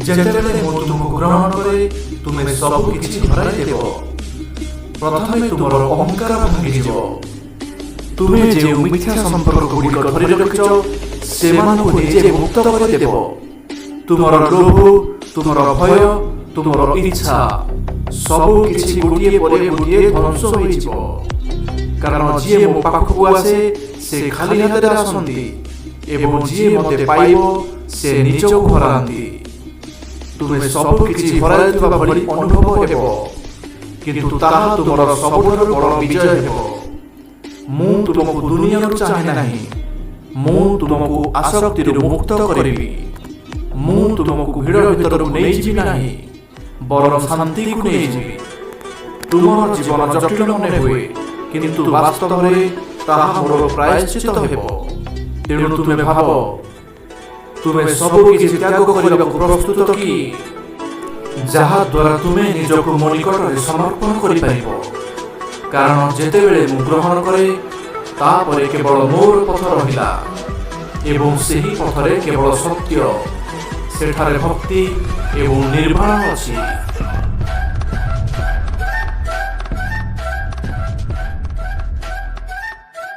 ଯେତେବେଳେ ମୁଁ ତୁମକୁ ଗ୍ରହଣ କରେ ତୁମେ ସବୁ କିଛି ହରାଇ ଦେବ। ପ୍ରଥମେ ତୁମର ଅହଙ୍କାର ଭାଙ୍ଗିଯିବ। ତୁମେ ଯେଉଁ ମିଥ୍ୟା ସମ୍ପର୍କ ଗୁଡ଼ିକ ଧରି ରଖିଛ ସେମାନଙ୍କୁ ନିଜେ ମୁକ୍ତ କରିଦେବ। ତୁମର ଲୋଭ, ତୁମର ଭୟ, ତୁମର ଇଚ୍ଛା ସବୁ କିଛି ଗୋଟିଏ ପରେ ଗୋଟିଏ ଧ୍ୱଂସ ହୋଇଯିବ। କାରଣ ଯିଏ ମୋ ପାଖକୁ ଆସେ ସେ ଖାଲି ହାତରେ ଆସନ୍ତି ଏବଂ ଯିଏ ମୋତେ ପାଇବ ସେ ନିଜକୁ ହରାନ୍ତି। ତୁମେ ସବୁ କିଛି ହରାଇଥିବା ଭଳି ଅନୁଭବ ହେବ, କିନ୍ତୁ ତାହା ତୁମର ସବୁଠାରୁ ବଡ଼ ବିଜୟ ହେବ। ମୁଁ ତୁମକୁ ଦୁନିଆରୁ ଚାହେଁ ନାହିଁ। ମୁଁ ତୁମକୁ ଆସକ୍ତିରୁ ମୁକ୍ତ କରିବି। ମୁଁ ତୁମକୁ ଭିଡ଼ ଭିତରକୁ ନେଇଯିବି ନାହିଁ, ବରଂ ଶାନ୍ତିକୁ ନେଇଯିବି। ତୁମର ଜୀବନ ଜଟିଳ ମନେ ହୁଏ, କିନ୍ତୁ ବାସ୍ତବରେ ତାହା ମୋର ପ୍ରାୟଶ୍ଚିତ ହେବ। ତେଣୁ ତୁମେ ଭାବ, ତୁମେ ସବୁ କିଛି ତ୍ୟାଗ କରିବାକୁ ପ୍ରସ୍ତୁତ କି? ଯାହା ଦ୍ୱାରା ତୁମେ ନିଜକୁ ମୋ ନିକଟରେ ସମର୍ପଣ କରିପାରିବ। କାରଣ ଯେତେବେଳେ ମୁଁ ଗ୍ରହଣ କରେ ତାପରେ କେବଳ ମୋର ପଥ ରହିଲା ଏବଂ ସେହି ପଥରେ କେବଳ ସତ୍ୟ, ସେଠାରେ ଭକ୍ତି ଏବଂ ନିର୍ବାଣ ଅଛି।